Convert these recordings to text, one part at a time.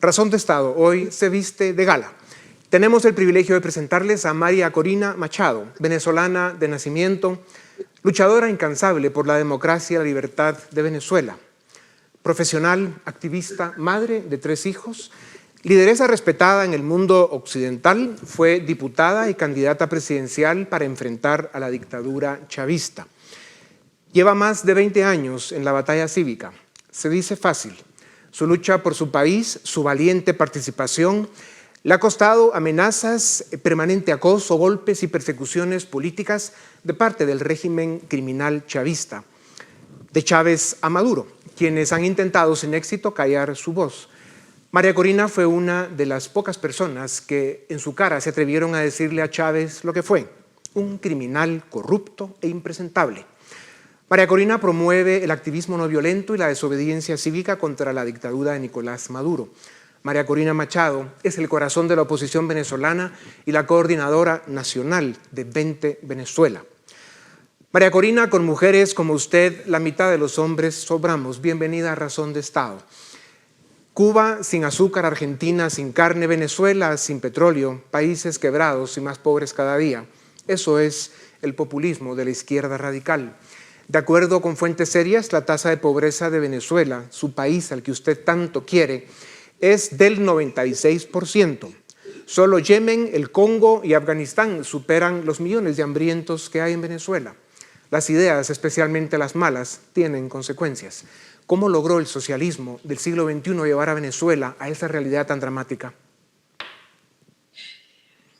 Razón de Estado hoy se viste de gala. Tenemos el privilegio de presentarles a María Corina Machado, venezolana de nacimiento, luchadora incansable por la democracia y la libertad de Venezuela. Profesional, activista, madre de 3 hijos, lideresa respetada en el mundo occidental, fue diputada y candidata presidencial para enfrentar a la dictadura chavista. Lleva más de 20 años en la batalla cívica. Se dice fácil. Su lucha por su país, su valiente participación, le ha costado amenazas, permanente acoso, golpes y persecuciones políticas de parte del régimen criminal chavista, de Chávez a Maduro, quienes han intentado sin éxito callar su voz. María Corina fue una de las pocas personas que en su cara se atrevieron a decirle a Chávez lo que fue, un criminal corrupto e impresentable. María Corina promueve el activismo no violento y la desobediencia cívica contra la dictadura de Nicolás Maduro. María Corina Machado es el corazón de la oposición venezolana y la coordinadora nacional de 20 Venezuela. María Corina, con mujeres como usted, la mitad de los hombres sobramos. Bienvenida a Razón de Estado. Cuba sin azúcar, Argentina sin carne, Venezuela sin petróleo, países quebrados y más pobres cada día. Eso es el populismo de la izquierda radical. De acuerdo con fuentes serias, la tasa de pobreza de Venezuela, su país al que usted tanto quiere, es del 96%. Solo Yemen, el Congo y Afganistán superan los millones de hambrientos que hay en Venezuela. Las ideas, especialmente las malas, tienen consecuencias. ¿Cómo logró el socialismo del siglo XXI llevar a Venezuela a esa realidad tan dramática?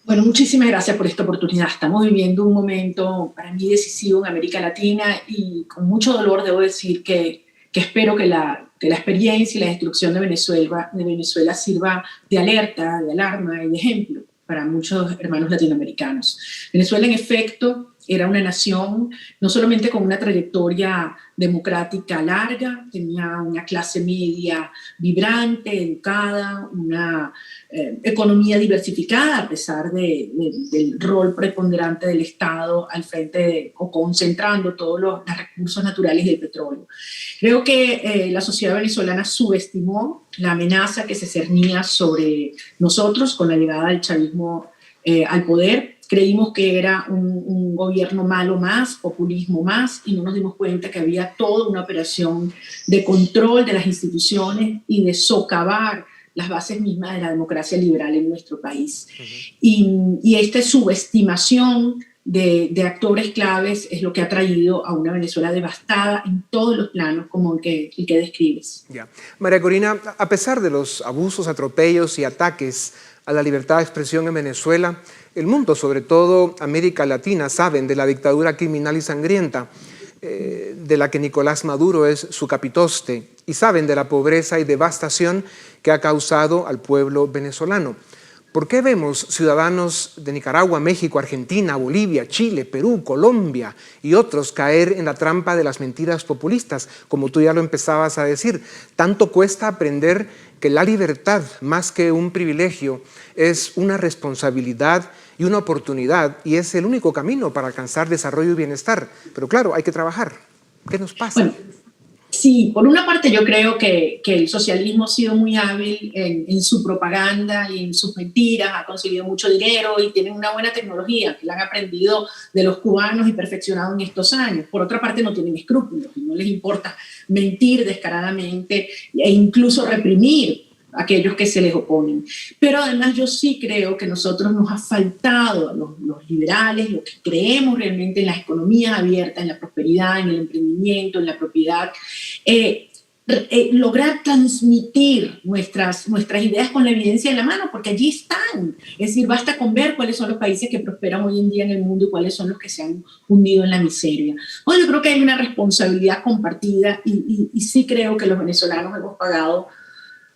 Bueno, muchísimas gracias por esta oportunidad. Estamos viviendo un momento para mí decisivo en América Latina y con mucho dolor debo decir que espero que la experiencia y la destrucción de Venezuela sirva de alerta, de alarma y de ejemplo para muchos hermanos latinoamericanos. Venezuela, en efecto, era una nación no solamente con una trayectoria democrática larga, tenía una clase media vibrante, educada, una economía diversificada a pesar del rol preponderante del Estado al frente o concentrando todos los recursos naturales y el petróleo. Creo que la sociedad venezolana subestimó la amenaza que se cernía sobre nosotros con la llegada del chavismo al poder. Creímos que era un gobierno malo más, populismo más, y no nos dimos cuenta que había toda una operación de control de las instituciones y de socavar las bases mismas de la democracia liberal en nuestro país. Y esta subestimación de actores claves es lo que ha traído a una Venezuela devastada en todos los planos como el que describes. Ya. María Corina, a pesar de los abusos, atropellos y ataques a la libertad de expresión en Venezuela, el mundo, sobre todo América Latina, saben de la dictadura criminal y sangrienta de la que Nicolás Maduro es su capitoste y saben de la pobreza y devastación que ha causado al pueblo venezolano. ¿Por qué vemos ciudadanos de Nicaragua, México, Argentina, Bolivia, Chile, Perú, Colombia y otros caer en la trampa de las mentiras populistas, como tú ya lo empezabas a decir? Tanto cuesta aprender que la libertad, más que un privilegio, es una responsabilidad y una oportunidad, y es el único camino para alcanzar desarrollo y bienestar. Pero claro, hay que trabajar. ¿Qué nos pasa? Bueno, sí, por una parte yo creo que el socialismo ha sido muy hábil en su propaganda y en sus mentiras, ha conseguido mucho dinero y tienen una buena tecnología que la han aprendido de los cubanos y perfeccionado en estos años. Por otra parte no tienen escrúpulos y no les importa mentir descaradamente e incluso reprimir a aquellos que se les oponen. Pero además yo sí creo que nosotros nos ha faltado, a los liberales, los que creemos realmente en las economías abiertas, en la prosperidad, en el emprendimiento, en la propiedad, lograr transmitir nuestras ideas con la evidencia en la mano, porque allí están. Es decir, basta con ver cuáles son los países que prosperan hoy en día en el mundo y cuáles son los que se han hundido en la miseria. Bueno, yo creo que hay una responsabilidad compartida y sí creo que los venezolanos hemos pagado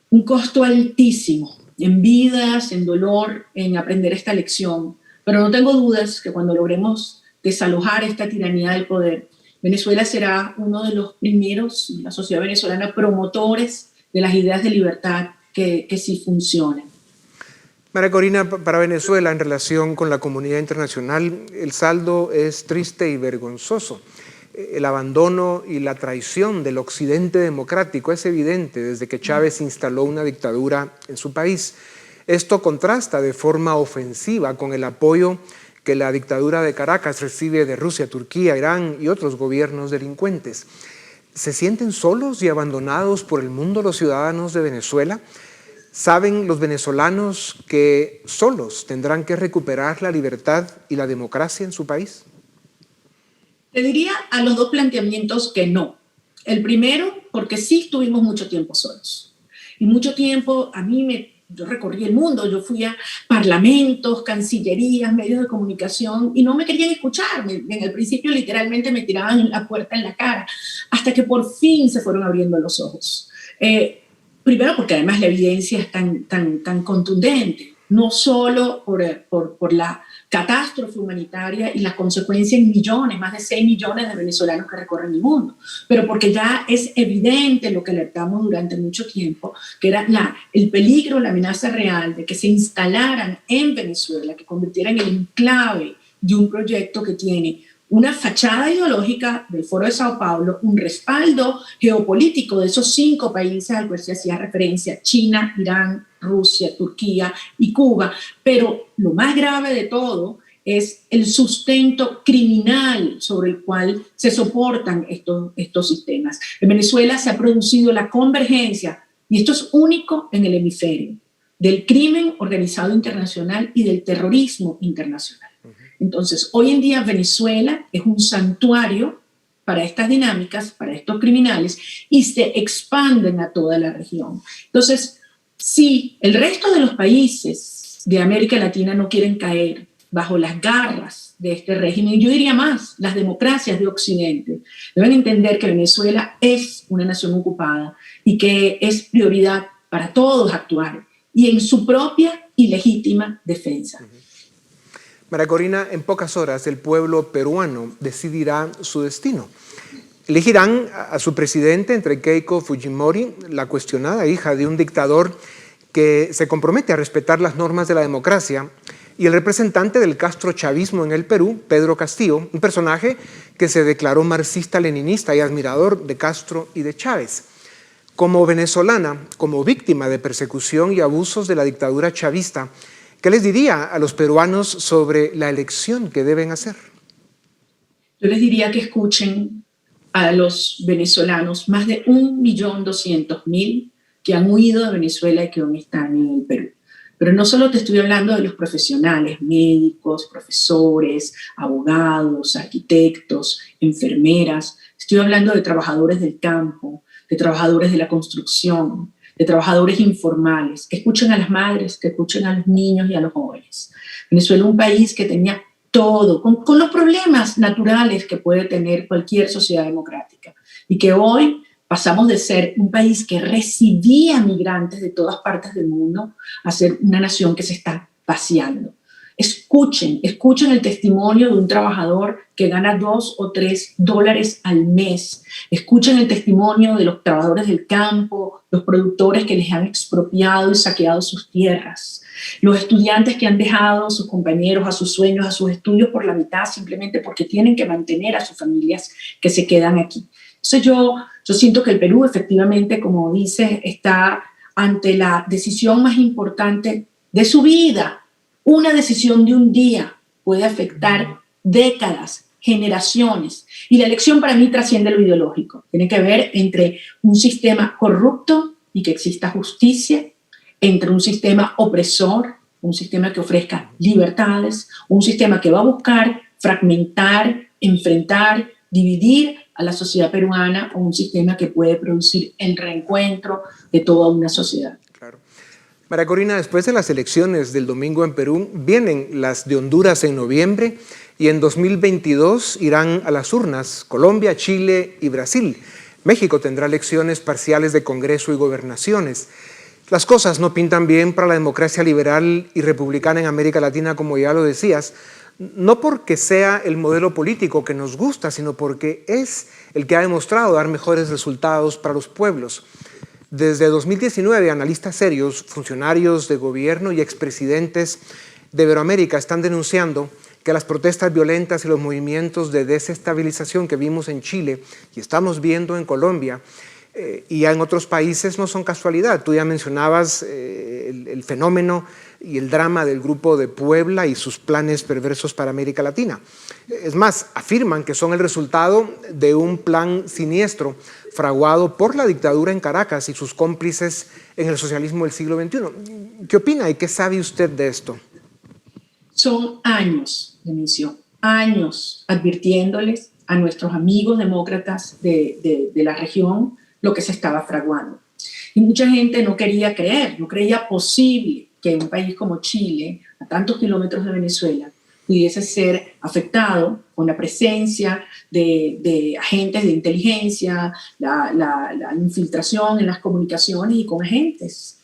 un costo altísimo en vidas, en dolor, en aprender esta lección. Pero no tengo dudas que cuando logremos desalojar esta tiranía del poder, Venezuela será uno de los primeros, la sociedad venezolana, promotores de las ideas de libertad que sí funcionan. María Corina, para Venezuela, en relación con la comunidad internacional, el saldo es triste y vergonzoso. el abandono y la traición del occidente democrático es evidente desde que Chávez instaló una dictadura en su país. Esto contrasta de forma ofensiva con el apoyo que la dictadura de Caracas recibe de Rusia, Turquía, Irán y otros gobiernos delincuentes. ¿Se sienten solos y abandonados por el mundo los ciudadanos de Venezuela? ¿Saben los venezolanos que solos tendrán que recuperar la libertad y la democracia en su país? Te diría a los dos planteamientos que no. El primero, porque sí estuvimos mucho tiempo solos. Y mucho tiempo yo recorrí el mundo, yo fui a parlamentos, cancillerías, medios de comunicación y no me querían escuchar. En el principio literalmente me tiraban la puerta en la cara, hasta que por fin se fueron abriendo los ojos. Primero porque además la evidencia es tan contundente, no solo por la catástrofe humanitaria y las consecuencias en millones, más de 6 millones de venezolanos que recorren el mundo, pero porque ya es evidente lo que alertamos durante mucho tiempo, que era el peligro, la amenaza real de que se instalaran en Venezuela, que convirtieran en enclave de un proyecto que tiene una fachada ideológica del Foro de Sao Paulo, un respaldo geopolítico de esos 5 países al cual se hacía referencia: China, Irán, Rusia, Turquía y Cuba. Pero lo más grave de todo es el sustento criminal sobre el cual se soportan estos sistemas. En Venezuela se ha producido la convergencia, y esto es único en el hemisferio, del crimen organizado internacional y del terrorismo internacional. Entonces, hoy en día Venezuela es un santuario para estas dinámicas, para estos criminales, y se expanden a toda la región. Entonces, si el resto de los países de América Latina no quieren caer bajo las garras de este régimen, yo diría más, las democracias de Occidente deben entender que Venezuela es una nación ocupada y que es prioridad para todos actuar y en su propia y legítima defensa. María Corina, en pocas horas el pueblo peruano decidirá su destino. Elegirán a su presidente entre Keiko Fujimori, la cuestionada hija de un dictador que se compromete a respetar las normas de la democracia, y el representante del castrochavismo en el Perú, Pedro Castillo, un personaje que se declaró marxista-leninista y admirador de Castro y de Chávez. Como venezolana, como víctima de persecución y abusos de la dictadura chavista, ¿qué les diría a los peruanos sobre la elección que deben hacer? Yo les diría que escuchen a los venezolanos, más de 1.200.000 que han huido de Venezuela y que aún están en el Perú. Pero no solo te estoy hablando de los profesionales, médicos, profesores, abogados, arquitectos, enfermeras. Estoy hablando de trabajadores del campo, de trabajadores de la construcción, de trabajadores informales, que escuchen a las madres, que escuchen a los niños y a los jóvenes. Venezuela es un país que tenía todo, con los problemas naturales que puede tener cualquier sociedad democrática, y que hoy pasamos de ser un país que recibía migrantes de todas partes del mundo a ser una nación que se está vaciando. Escuchen el testimonio de un trabajador que gana $2 o $3 al mes. Escuchen el testimonio de los trabajadores del campo, los productores que les han expropiado y saqueado sus tierras, los estudiantes que han dejado a sus compañeros, a sus sueños, a sus estudios por la mitad simplemente porque tienen que mantener a sus familias que se quedan aquí. Entonces yo siento que el Perú efectivamente, como dices, está ante la decisión más importante de su vida. Una decisión de un día puede afectar décadas, generaciones. Y la elección para mí trasciende lo ideológico. Tiene que ver entre un sistema corrupto y que exista justicia, entre un sistema opresor, un sistema que ofrezca libertades, un sistema que va a buscar fragmentar, enfrentar, dividir a la sociedad peruana, o un sistema que puede producir el reencuentro de toda una sociedad. Claro. María Corina, después de las elecciones del domingo en Perú, vienen las de Honduras en noviembre, y en 2022 irán a las urnas Colombia, Chile y Brasil. México tendrá elecciones parciales de Congreso y gobernaciones. Las cosas no pintan bien para la democracia liberal y republicana en América Latina, como ya lo decías, no porque sea el modelo político que nos gusta, sino porque es el que ha demostrado dar mejores resultados para los pueblos. Desde 2019, analistas serios, funcionarios de gobierno y expresidentes de Iberoamérica están denunciando que las protestas violentas y los movimientos de desestabilización que vimos en Chile y estamos viendo en Colombia y en otros países no son casualidad. Tú ya mencionabas el fenómeno y el drama del Grupo de Puebla y sus planes perversos para América Latina. Es más, afirman que son el resultado de un plan siniestro fraguado por la dictadura en Caracas y sus cómplices en el socialismo del siglo XXI. ¿Qué opina y qué sabe usted de esto? Son años, Dionisio, años advirtiéndoles a nuestros amigos demócratas de la región lo que se estaba fraguando. Y mucha gente no quería creer, no creía posible que un país como Chile, a tantos kilómetros de Venezuela, pudiese ser afectado con la presencia de agentes de inteligencia, la infiltración en las comunicaciones y con agentes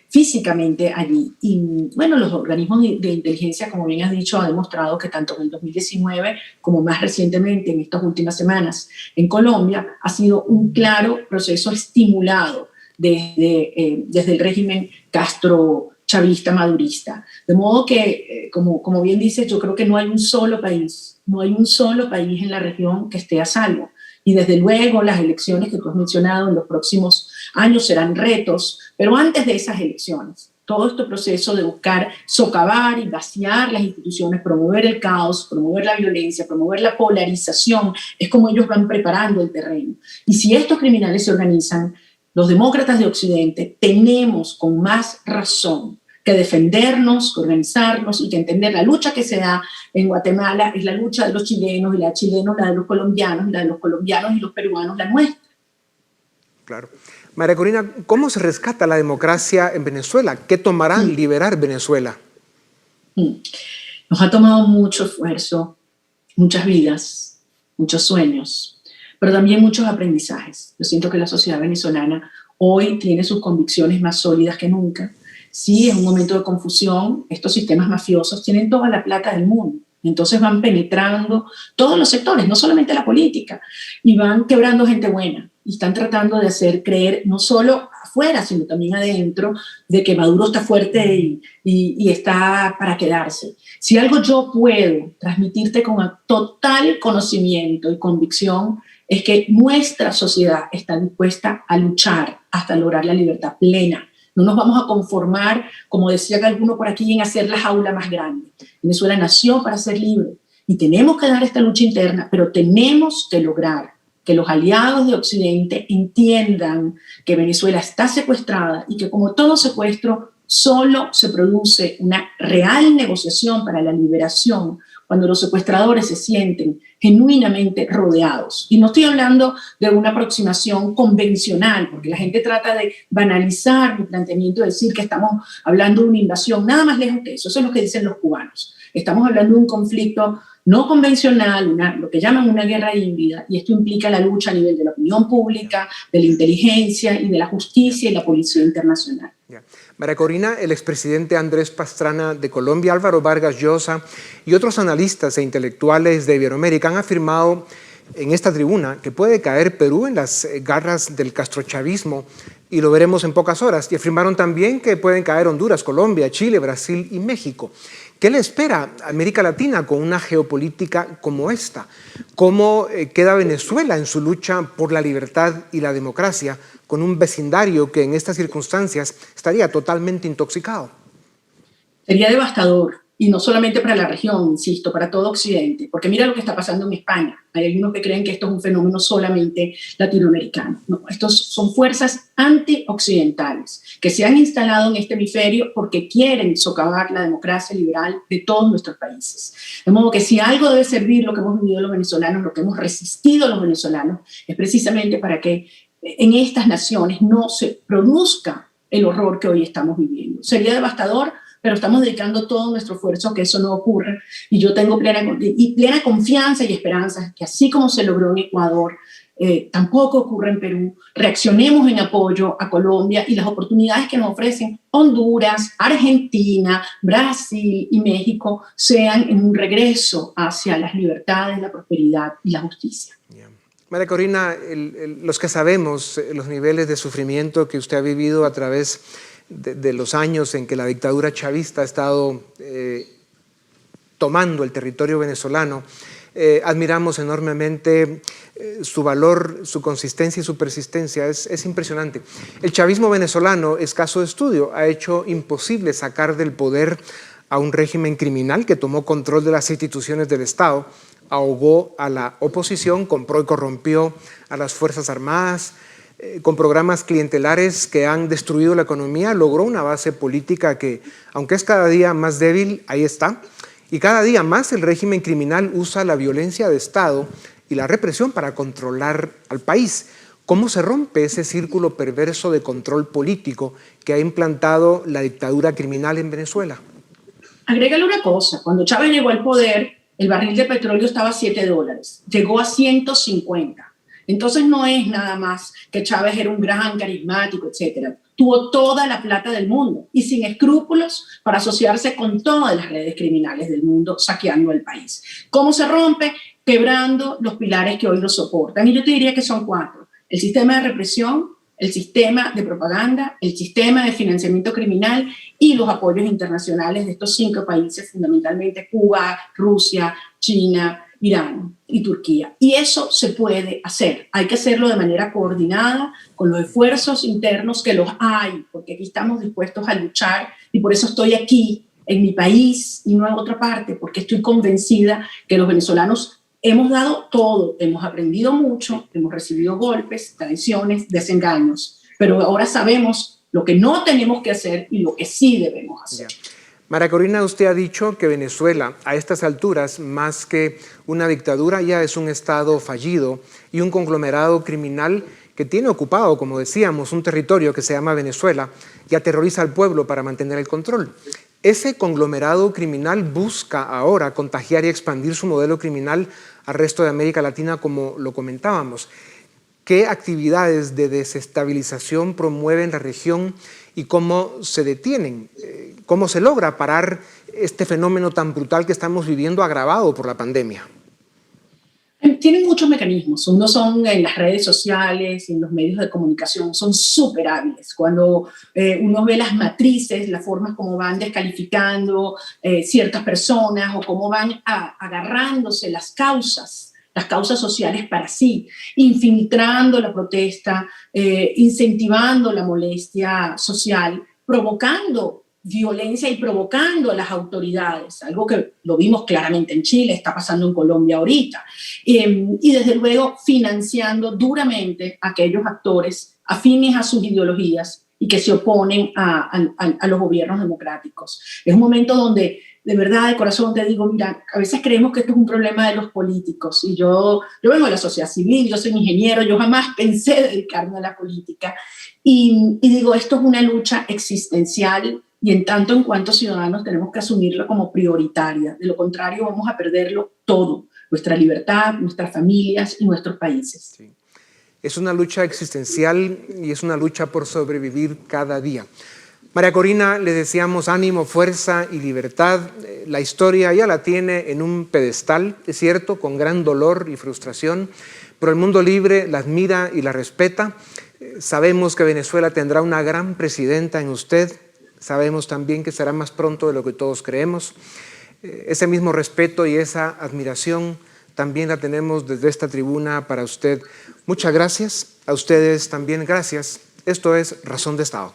físicamente allí. Y bueno, los organismos de inteligencia, como bien has dicho, han demostrado que tanto en el 2019 como más recientemente en estas últimas semanas en Colombia ha sido un claro proceso estimulado desde el régimen Castro-chavista madurista. De modo que, como bien dices, yo creo que no hay un solo país en la región que esté a salvo. Y desde luego las elecciones que tú has mencionado en los próximos años serán retos, pero antes de esas elecciones, todo este proceso de buscar socavar y vaciar las instituciones, promover el caos, promover la violencia, promover la polarización, es como ellos van preparando el terreno. Y si estos criminales se organizan, los demócratas de Occidente tenemos con más razón que defendernos, que organizarnos y que entender la lucha que se da en Guatemala es la lucha de los chilenos y la de chilenos, la de los colombianos, la de los colombianos y los peruanos, la nuestra. Claro. María Corina, ¿cómo se rescata la democracia en Venezuela? ¿Qué tomará liberar Venezuela? Nos ha tomado mucho esfuerzo, muchas vidas, muchos sueños, pero también muchos aprendizajes. Yo siento que la sociedad venezolana hoy tiene sus convicciones más sólidas que nunca. Sí, es un momento de confusión. Estos sistemas mafiosos tienen toda la plata del mundo. Entonces van penetrando todos los sectores, no solamente la política, y van quebrando gente buena. Y están tratando de hacer creer, no solo afuera, sino también adentro, de que Maduro está fuerte y está para quedarse. Si algo yo puedo transmitirte con total conocimiento y convicción, es que nuestra sociedad está dispuesta a luchar hasta lograr la libertad plena. No nos vamos a conformar, como decía alguno por aquí, en hacer la jaula más grande. Venezuela nació para ser libre y tenemos que dar esta lucha interna, pero tenemos que lograr que los aliados de Occidente entiendan que Venezuela está secuestrada y que como todo secuestro solo se produce una real negociación para la liberación cuando los secuestradores se sienten genuinamente rodeados. Y no estoy hablando de una aproximación convencional, porque la gente trata de banalizar mi planteamiento, de decir que estamos hablando de una invasión, nada más lejos que eso. Eso es lo que dicen los cubanos. Estamos hablando de un conflicto no convencional, lo que llaman una guerra híbrida, y esto implica la lucha a nivel de la opinión pública, de la inteligencia y de la justicia y la policía internacional. María Corina, el expresidente Andrés Pastrana de Colombia, Álvaro Vargas Llosa y otros analistas e intelectuales de Iberoamérica han afirmado en esta tribuna que puede caer Perú en las garras del castrochavismo y lo veremos en pocas horas. Y afirmaron también que pueden caer Honduras, Colombia, Chile, Brasil y México. ¿Qué le espera a América Latina con una geopolítica como esta? ¿Cómo queda Venezuela en su lucha por la libertad y la democracia con un vecindario que en estas circunstancias estaría totalmente intoxicado? Sería devastador, y no solamente para la región, insisto, para todo Occidente, porque mira lo que está pasando en España. Hay algunos que creen que esto es un fenómeno solamente latinoamericano. No, estos son fuerzas antioccidentales que se han instalado en este hemisferio porque quieren socavar la democracia liberal de todos nuestros países. De modo que si algo debe servir lo que hemos vivido los venezolanos, lo que hemos resistido los venezolanos, es precisamente para que en estas naciones no se produzca el horror que hoy estamos viviendo. Sería devastador, pero estamos dedicando todo nuestro esfuerzo a que eso no ocurra. Y yo tengo plena confianza y esperanza que así como se logró en Ecuador, tampoco ocurra en Perú. Reaccionemos en apoyo a Colombia y las oportunidades que nos ofrecen Honduras, Argentina, Brasil y México sean en un regreso hacia las libertades, la prosperidad y la justicia. María Corina, los que sabemos los niveles de sufrimiento que usted ha vivido a través de los años en que la dictadura chavista ha estado tomando el territorio venezolano. Admiramos enormemente su valor, su consistencia y su persistencia. Es impresionante. El chavismo venezolano, es caso de estudio, ha hecho imposible sacar del poder a un régimen criminal que tomó control de las instituciones del Estado, ahogó a la oposición, compró y corrompió a las Fuerzas Armadas, con programas clientelares que han destruido la economía, logró una base política que, aunque es cada día más débil, ahí está. Y cada día más el régimen criminal usa la violencia de Estado y la represión para controlar al país. ¿Cómo se rompe ese círculo perverso de control político que ha implantado la dictadura criminal en Venezuela? Agrégale una cosa, cuando Chávez llegó al poder, el barril de petróleo estaba a $7, llegó a 150. Entonces no es nada más que Chávez era un gran carismático, etcétera. Tuvo toda la plata del mundo y sin escrúpulos para asociarse con todas las redes criminales del mundo, saqueando el país. ¿Cómo se rompe? Quebrando los pilares que hoy lo soportan. Y yo te diría que son 4. El sistema de represión, el sistema de propaganda, el sistema de financiamiento criminal y los apoyos internacionales de estos 5 países, fundamentalmente Cuba, Rusia, China, Irán y Turquía. Y eso se puede hacer. Hay que hacerlo de manera coordinada, con los esfuerzos internos que los hay, porque aquí estamos dispuestos a luchar y por eso estoy aquí, en mi país y no en otra parte, porque estoy convencida que los venezolanos hemos dado todo, hemos aprendido mucho, hemos recibido golpes, traiciones, desengaños, pero ahora sabemos lo que no tenemos que hacer y lo que sí debemos hacer. Yeah. María Corina, usted ha dicho que Venezuela, a estas alturas, más que una dictadura, ya es un Estado fallido y un conglomerado criminal que tiene ocupado, como decíamos, un territorio que se llama Venezuela y aterroriza al pueblo para mantener el control. Ese conglomerado criminal busca ahora contagiar y expandir su modelo criminal al resto de América Latina, como lo comentábamos. ¿Qué actividades de desestabilización promueven la región y cómo se detienen? ¿Cómo se logra parar este fenómeno tan brutal que estamos viviendo, agravado por la pandemia? Tienen muchos mecanismos. Uno son en las redes sociales, en los medios de comunicación, son súper hábiles. Cuando uno ve las matrices, las formas como van descalificando ciertas personas o cómo van agarrándose las causas sociales para sí, infiltrando la protesta, incentivando la molestia social, provocando violencia y provocando a las autoridades, algo que lo vimos claramente en Chile, está pasando en Colombia ahorita, y desde luego financiando duramente a aquellos actores afines a sus ideologías y que se oponen a los gobiernos democráticos. Es un momento donde, de verdad, de corazón te digo, mira, a veces creemos que esto es un problema de los políticos, y yo vengo de la sociedad civil, yo soy ingeniero, yo jamás pensé dedicarme a la política, y digo, esto es una lucha existencial, y en tanto en cuanto ciudadanos tenemos que asumirlo como prioritaria. De lo contrario, vamos a perderlo todo, nuestra libertad, nuestras familias y nuestros países. Sí. Es una lucha existencial y es una lucha por sobrevivir cada día. María Corina, le deseamos ánimo, fuerza y libertad. La historia ya la tiene en un pedestal, es cierto, con gran dolor y frustración, pero el mundo libre la admira y la respeta. Sabemos que Venezuela tendrá una gran presidenta en usted. Sabemos también que será más pronto de lo que todos creemos. Ese mismo respeto y esa admiración también la tenemos desde esta tribuna para usted. Muchas gracias. A ustedes también gracias. Esto es Razón de Estado.